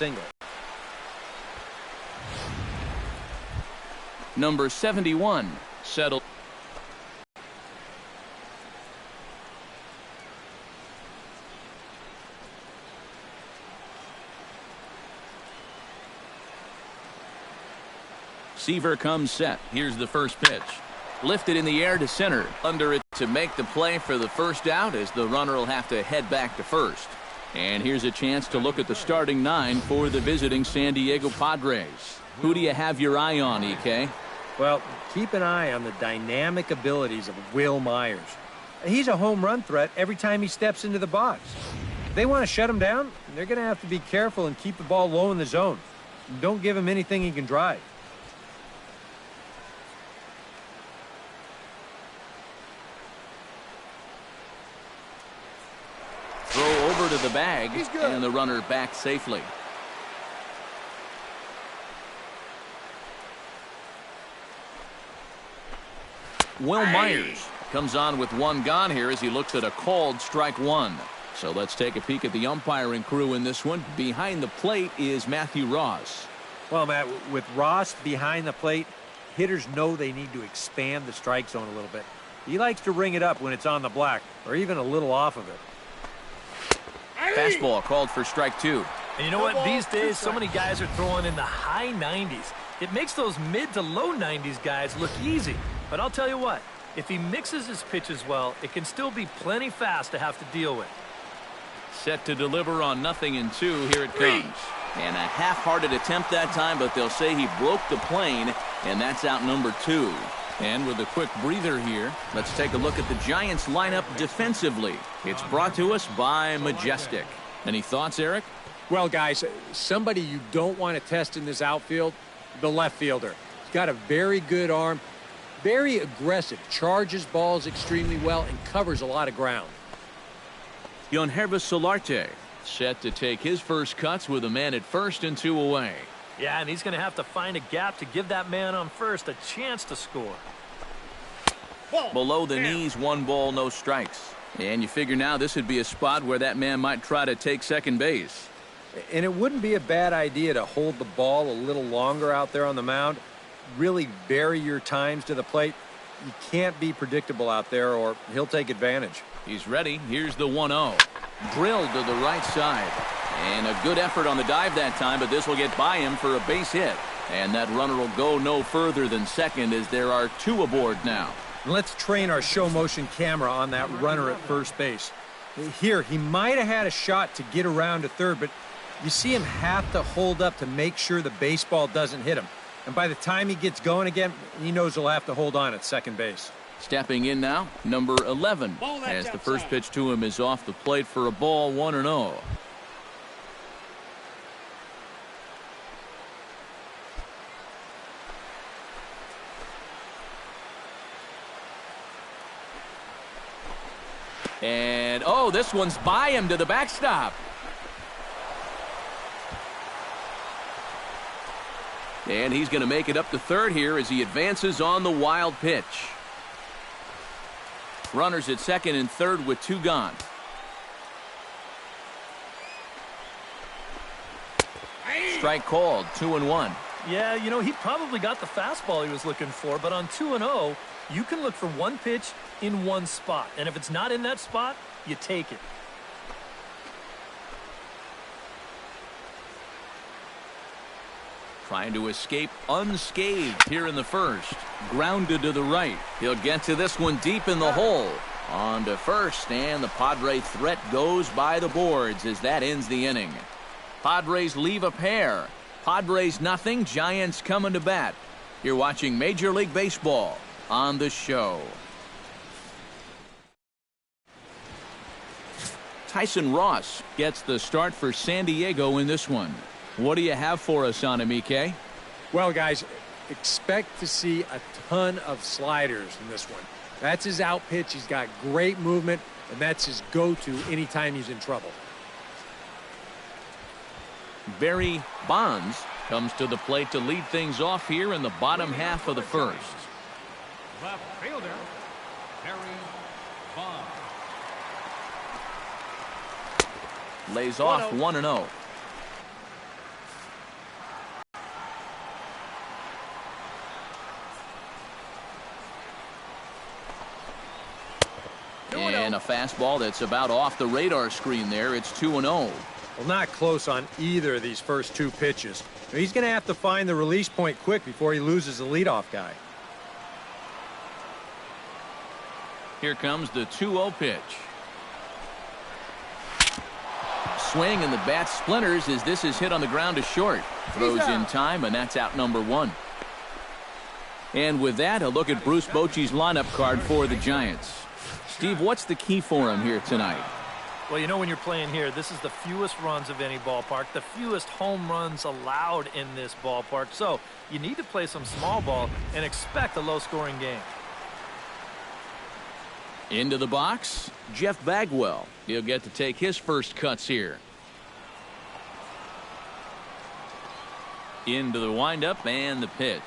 single. Number 71 settled. Seaver comes set. Here's the first pitch. Lifted in the air to center. Under it to make the play for the first out as the runner will have to head back to first. And here's a chance to look at the starting nine for the visiting San Diego Padres. Who do you have your eye on, EK? Well, keep an eye on the dynamic abilities of Will Myers. He's a home run threat every time he steps into the box. If they want to shut him down, they're going to have to be careful and keep the ball low in the zone. Don't give him anything he can drive. Throw over to the bag, and the runner back safely. Will Myers comes on with one gone here as he looks at a called strike one. So let's take a peek at the umpiring crew in this one. Behind the plate is Matthew Ross. Well, Matt, with Ross behind the plate, hitters know they need to expand the strike zone a little bit. He likes to ring it up when it's on the black, or even a little off of it. Fastball called for strike two. And you know what? These days, so many guys are throwing in the high 90s. It makes those mid to low 90s guys look easy. But I'll tell you what, if he mixes his pitches well, it can still be plenty fast to have to deal with. Set to deliver on 0-2. Here it comes. And a half-hearted attempt that time, but they'll say he broke the plane, and that's out number 2. And with a quick breather here, let's take a look at the Giants lineup defensively. It's brought to us by Majestic. Any thoughts, Eric? Well, guys, somebody you don't want to test in this outfield, the left fielder. He's got a very good arm, very aggressive, charges balls extremely well, and covers a lot of ground. Yonhervis Solarte set to take his first cuts with a man at first and 2 away. Yeah, and he's going to have to find a gap to give that man on first a chance to score. Below the knees, 1 ball, no strikes. And you figure now this would be a spot where that man might try to take second base. And it wouldn't be a bad idea to hold the ball a little longer out there on the mound. Really vary your times to the plate. You can't be predictable out there or he'll take advantage. He's ready. Here's the 1-0. Drilled to the right side. And a good effort on the dive that time, but this will get by him for a base hit. And that runner will go no further than second as there are 2 aboard now. Let's train our show motion camera on that runner at first base. Here, he might have had a shot to get around to third, but you see him have to hold up to make sure the baseball doesn't hit him. And by the time he gets going again, he knows he'll have to hold on at second base. Stepping in now, number 11, as the first pitch to him is off the plate for a ball, 1-0. And, oh, this one's by him to the backstop. And he's going to make it up to third here as he advances on the wild pitch. Runners at second and third with 2 gone. Strike called, 2-1. Yeah, you know, he probably got the fastball he was looking for, but on 2-0, you can look for one pitch in one spot. And if it's not in that spot, you take it. Trying to escape unscathed here in the first. Grounded to the right. He'll get to this one deep in the hole. On to first, and the Padre threat goes by the boards as that ends the inning. Padres leave a pair. Padres nothing, Giants coming to bat. You're watching Major League Baseball on the show. Tyson Ross gets the start for San Diego in this one. What do you have for us on him, EK? Well, guys, expect to see a ton of sliders in this one. That's his out pitch. He's got great movement, and that's his go-to anytime he's in trouble. Barry Bonds comes to the plate to lead things off here in the bottom half of the first. Left fielder, Barry Bonds. Lays off 1-0. And a fastball that's about off the radar screen there. It's 2-0. Well, not close on either of these first two pitches. He's going to have to find the release point quick before he loses the leadoff guy. Here comes the 2-0 pitch. Swing and the bat splinters as this is hit on the ground to short. Throws in time, and that's out number one. And with that, a look at Bruce Bochy's lineup card for the Giants. Steve, what's the key for him here tonight? Well, you know, when you're playing here, this is the fewest runs of any ballpark, the fewest home runs allowed in this ballpark. So you need to play some small ball and expect a low-scoring game. Into the box, Jeff Bagwell. He'll get to take his first cuts here. Into the windup and the pitch.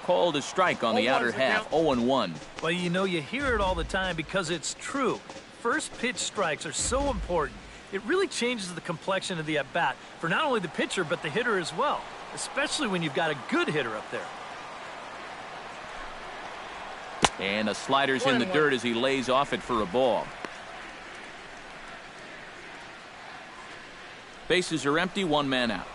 Called a strike on the outer half, 0-1. Well, you know, you hear it all the time because it's true. First pitch strikes are so important. It really changes the complexion of the at-bat for not only the pitcher but the hitter as well, especially when you've got a good hitter up there. And a slider's in the dirt as he lays off it for a ball. Bases are empty, one man out.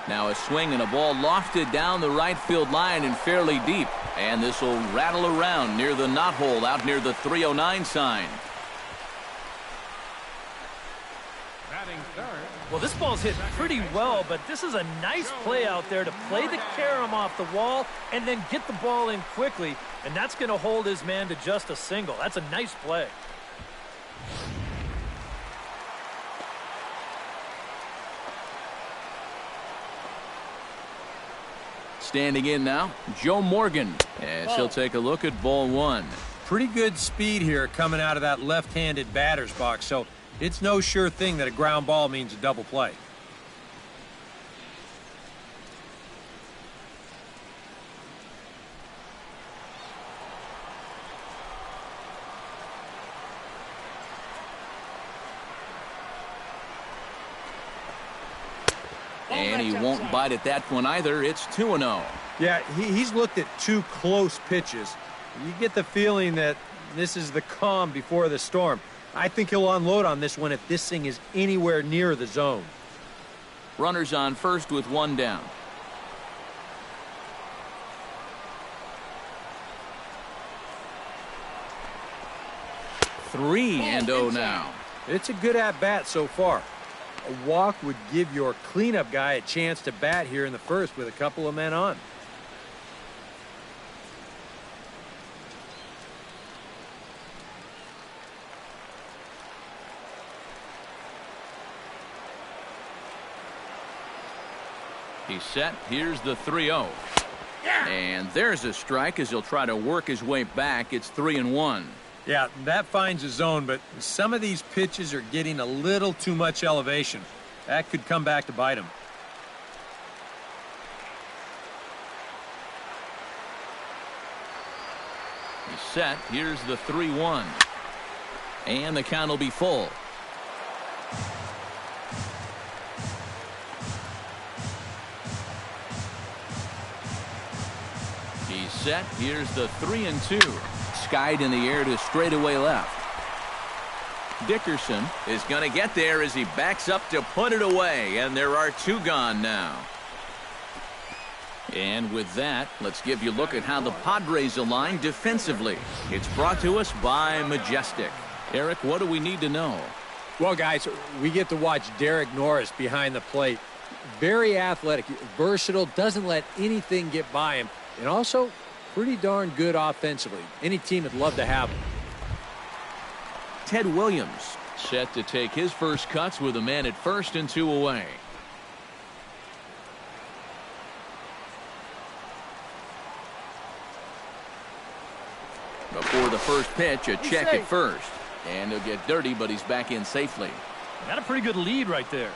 Now a swing and a ball lofted down the right field line and fairly deep. And this will rattle around near the knot hole out near the 309 sign. Batting third. Well, this ball's hit pretty well, but this is a nice play out there to play the carom off the wall and then get the ball in quickly, and that's going to hold his man to just a single. That's a nice play. Standing in now, Joe Morgan, as he'll take a look at ball one. Pretty good speed here coming out of that left-handed batter's box, so it's no sure thing that a ground ball means a double play. And he won't bite at that one either. It's 2-0. Yeah, he's looked at two close pitches. You get the feeling that this is the calm before the storm. I think he'll unload on this one if this thing is anywhere near the zone. Runners on first with one down. Three and 0 now. It's a good at-bat so far. A walk would give your cleanup guy a chance to bat here in the first with a couple of men on. He's set. Here's the 3-0. And there's a strike as he'll try to work his way back. It's 3-1. Yeah, that finds a zone, but some of these pitches are getting a little too much elevation. That could come back to bite him. He's set. Here's the 3-1. And the count will be full. He's set. Here's the 3-2. Skied in the air to straightaway left. Dickerson is going to get there as he backs up to put it away, and there are two gone now. And with that, let's give you a look at how the Padres align defensively. It's brought to us by Majestic. Eric, what do we need to know? Well, guys, we get to watch Derek Norris behind the plate. Very athletic, versatile, doesn't let anything get by him, and also pretty darn good offensively. Any team would love to have him. Ted Williams set to take his first cuts with a man at first and two away. Before the first pitch, a check at first. And he'll get dirty, but he's back in safely. Got a pretty good lead right there.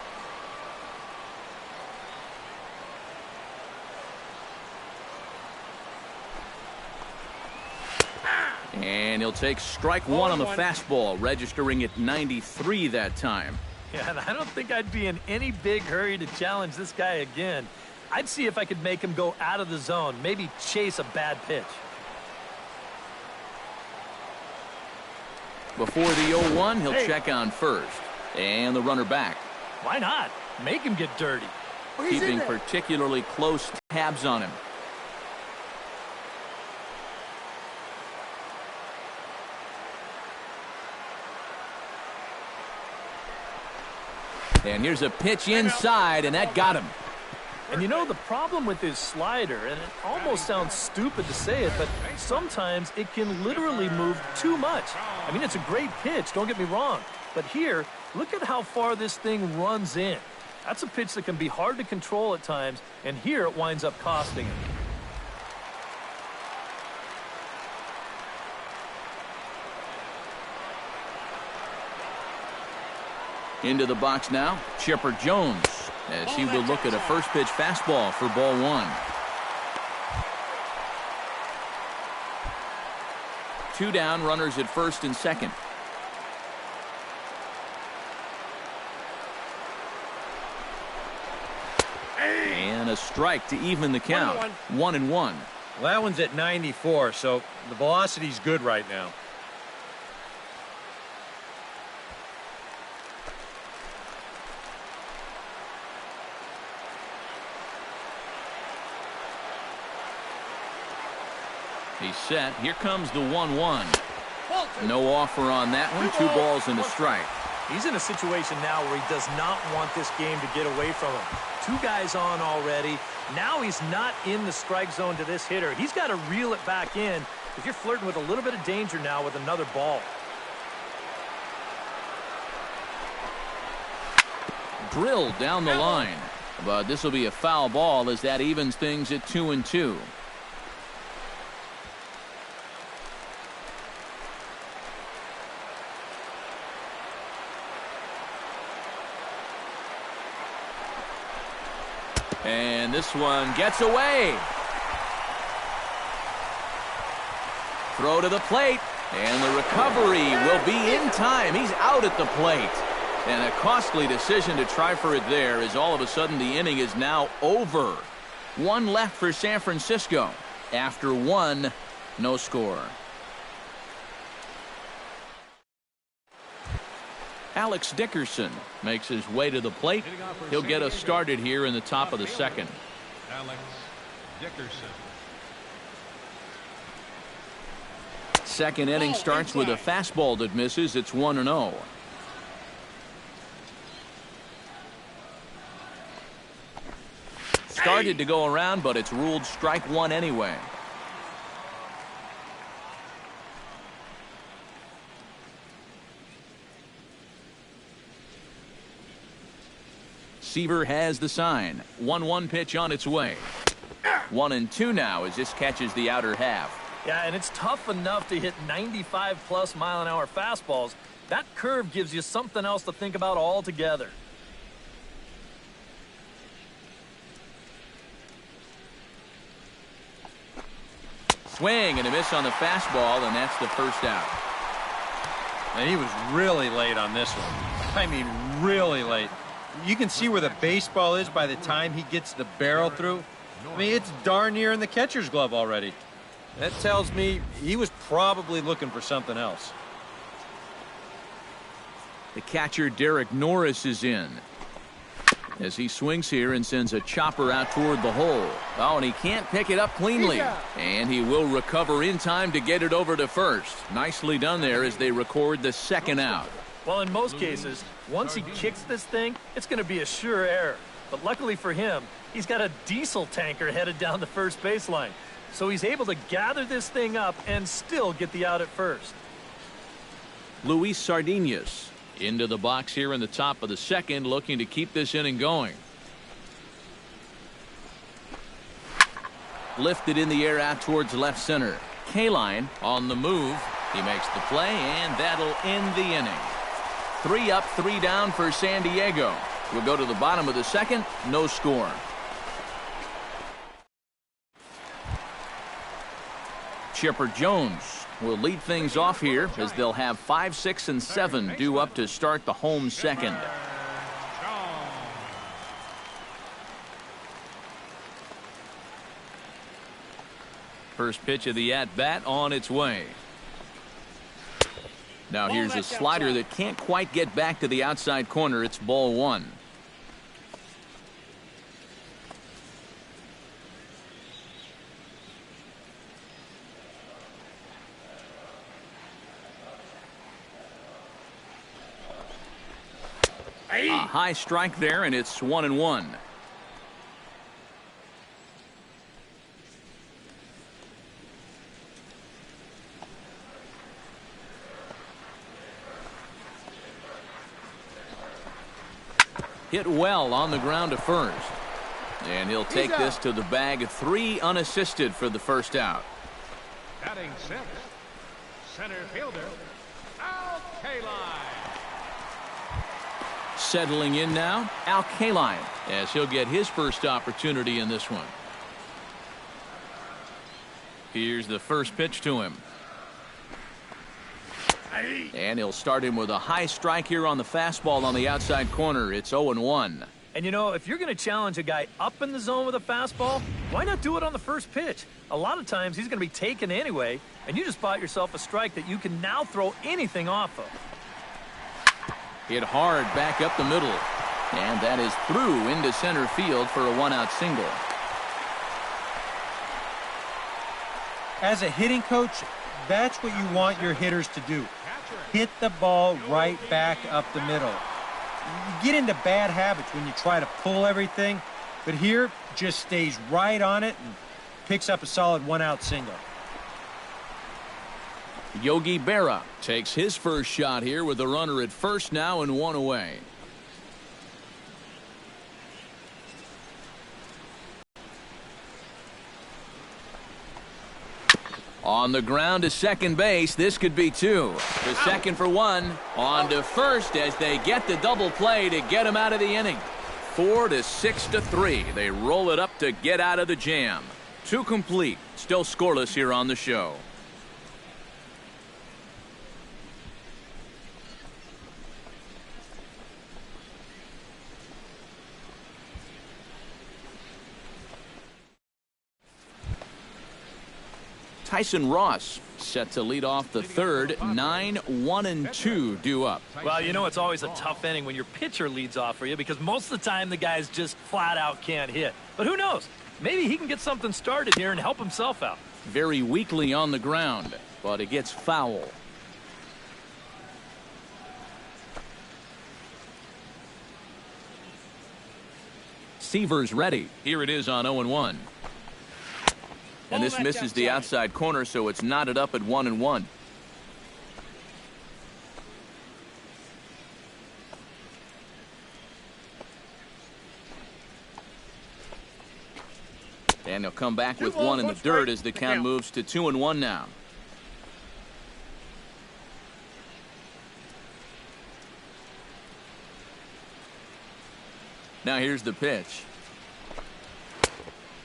And he'll take strike one on the fastball, registering at 93 that time. Yeah, and I don't think I'd be in any big hurry to challenge this guy again. I'd see if I could make him go out of the zone, maybe chase a bad pitch. Before the 0-1, he'll check on first. And the runner back. Why not? Make him get dirty. Keeping particularly close tabs on him. And here's a pitch inside, and that got him. And you know, the problem with his slider, and it almost sounds stupid to say it, but sometimes it can literally move too much. I mean, it's a great pitch, don't get me wrong. But here, look at how far this thing runs in. That's a pitch that can be hard to control at times, and here it winds up costing him. Into the box now, Chipper Jones, as he will look at a first pitch fastball for ball one. 2 down, runners at first and second. And a strike to even the count. 1-1. Well, that one's at 94, so the velocity's good right now. He's set. Here comes the 1-1. No offer on that one. 2 balls and a strike. He's in a situation now where he does not want this game to get away from him. 2 guys on already. Now he's not in the strike zone to this hitter. He's got to reel it back in if you're flirting with a little bit of danger now with another ball. Drilled down the line. But this will be a foul ball as that evens things at 2-2. And this one gets away. Throw to the plate. And the recovery will be in time. He's out at the plate. And a costly decision to try for it there, as all of a sudden the inning is now over. 1 left for San Francisco. After 1, no score. Alex Dickerson makes his way to the plate. He'll get us started here in the top of the second. Alex Dickerson. Second inning starts with a fastball that misses. It's 1-0. Started to go around, but it's ruled strike 1 anyway. Seaver has the sign. 1-1 pitch on its way. 1-2 now as this catches the outer half. Yeah, and it's tough enough to hit 95+ mile-an-hour fastballs. That curve gives you something else to think about altogether. Swing and a miss on the fastball, and that's the first out. And he was really late on this one. I mean, really late. You can see where the baseball is by the time he gets the barrel through. I mean, it's darn near in the catcher's glove already. That tells me he was probably looking for something else. The catcher, Derek Norris, is in as he swings here and sends a chopper out toward the hole. Oh, and he can't pick it up cleanly. And he will recover in time to get it over to first. Nicely done there as they record the second out. Well, in most cases, once he kicks this thing, it's going to be a sure error. But luckily for him, he's got a diesel tanker headed down the first baseline. So he's able to gather this thing up and still get the out at first. Luis Sardinas into the box here in the top of the second, looking to keep this inning going. Lifted in the air out towards left center. Kaline on the move. He makes the play, and that'll end the inning. 3 up, 3 down for San Diego. We'll go to the bottom of the second. No score. Chipper Jones will lead things off here as they'll have 5, 6, and 7 due up to start the home second. First pitch of the at-bat on its way. Now here's a slider that can't quite get back to the outside corner. It's ball one. A high strike there, and it's 1-1. Hit well on the ground to first. And he'll take this to the bag. 3 unassisted for the first out. Batting sixth, center fielder, Al-Kaline. Settling in now, Al-Kaline, as he'll get his first opportunity in this one. Here's the first pitch to him. And he'll start him with a high strike here on the fastball on the outside corner. It's 0-1. And you know, if you're going to challenge a guy up in the zone with a fastball, why not do it on the first pitch? A lot of times he's going to be taken anyway, and you just bought yourself a strike that you can now throw anything off of. Hit hard back up the middle. And that is through into center field for a 1-out single. As a hitting coach, that's what you want your hitters to do. Hit the ball right back up the middle. You get into bad habits when you try to pull everything, but here just stays right on it and picks up a solid 1-out single. Yogi Berra takes his first shot here with the runner at first now and 1 away. On the ground to second base. This could be 2. To second for 1. On to first as they get the double play to get him out of the inning. 4-6-3. They roll it up to get out of the jam. 2 complete. Still scoreless here on the show. Tyson Ross set to lead off the third. 9-1-2 due up. Well, you know, it's always a tough inning when your pitcher leads off for you because most of the time the guys just flat out can't hit. But who knows? Maybe he can get something started here and help himself out. Very weakly on the ground, but it gets foul. Seaver's ready. Here it is on 0-1. And this misses the outside corner, so it's knotted up at 1-1. And he'll come back with 1 in the dirt as the count moves to 2-1 now. Now here's the pitch.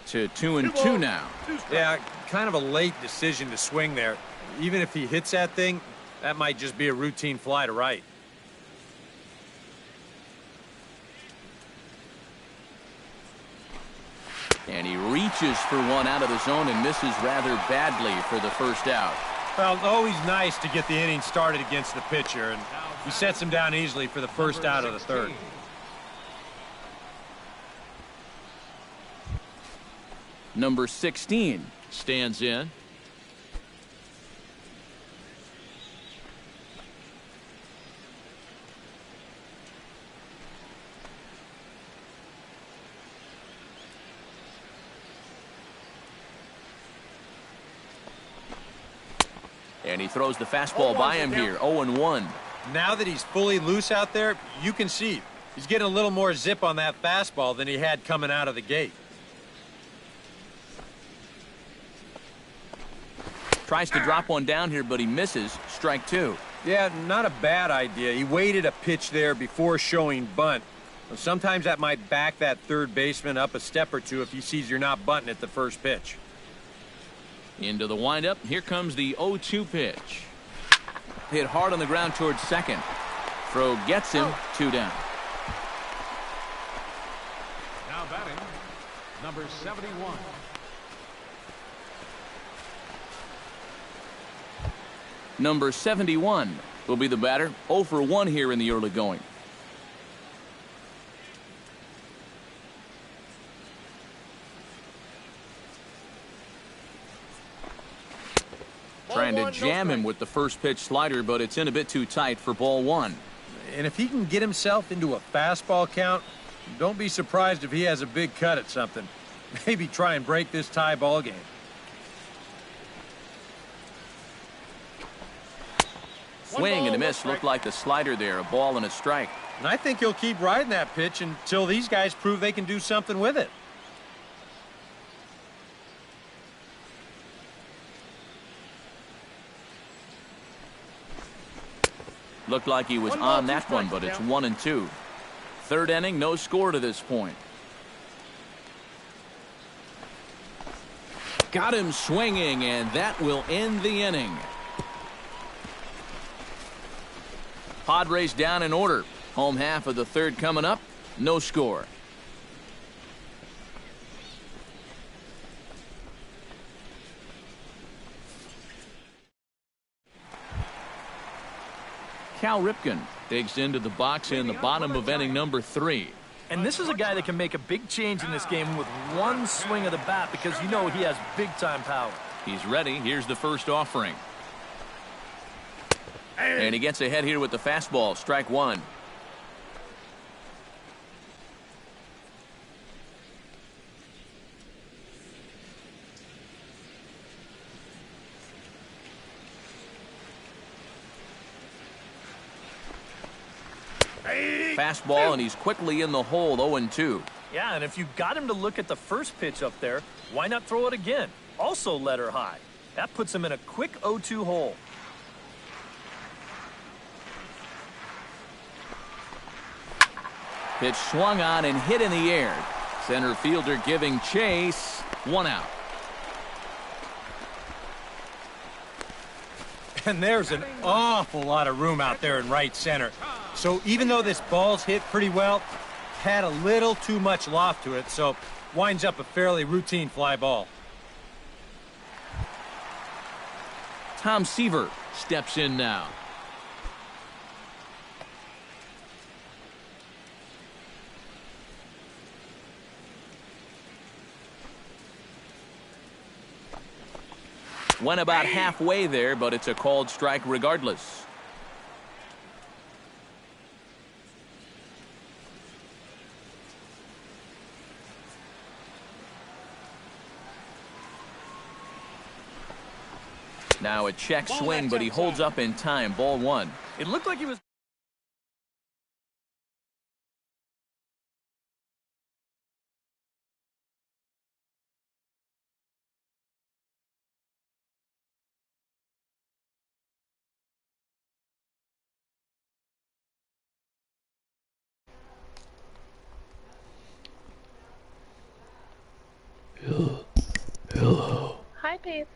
To 2-2 now. Yeah, kind of a late decision to swing there. Even if he hits that thing, that might just be a routine fly to right. And he reaches for 1 out of the zone and misses rather badly for the first out. Well, always nice to get the inning started against the pitcher, and he sets him down easily for the first out of the third. Number 16 stands in. And he throws the fastball by him here. 0-1. Now that he's fully loose out there, you can see he's getting a little more zip on that fastball than he had coming out of the gate. Tries to drop one down here, but he misses. Strike 2. Yeah, not a bad idea. He waited a pitch there before showing bunt. Sometimes that might back that third baseman up a step or two if he sees you're not bunting at the first pitch. Into the windup. Here comes the 0-2 pitch. Hit hard on the ground towards second. Throw gets him. 2 down. Now batting, number 71. Number 71 will be the batter. 0 for 1 here in the early going. Trying to jam him with the first pitch slider, but it's in a bit too tight for ball 1. And if he can get himself into a fastball count, don't be surprised if he has a big cut at something. Maybe try and break this tie ball game. Swing and a miss. Looked like the slider there. A ball and a strike. And I think he'll keep riding that pitch until these guys prove they can do something with it. Looked like he was on that one, but it's 1-2. Third inning, no score to this point. Got him swinging, and that will end the inning. Padres down in order. Home half of the third coming up. No score. Cal Ripken digs into the box in the bottom of inning number 3. And this is a guy that can make a big change in this game with one swing of the bat, because you know he has big-time power. He's ready. Here's the first offering. And he gets ahead here with the fastball. Strike 1. Fastball, and he's quickly in the hole. 0-2. Yeah, and if you got him to look at the first pitch up there, why not throw it again? Also let her high. That puts him in a quick 0-2 hole. Pitch swung on and hit in the air. Center fielder giving chase. 1 out. And there's an awful lot of room out there in right center. So even though this ball's hit pretty well, had a little too much loft to it, so winds up a fairly routine fly ball. Tom Seaver steps in now. Went about halfway there, but it's a called strike regardless. Now a check swing, but he holds up in time. Ball 1. It looked like he was... Hello. Hi, babe.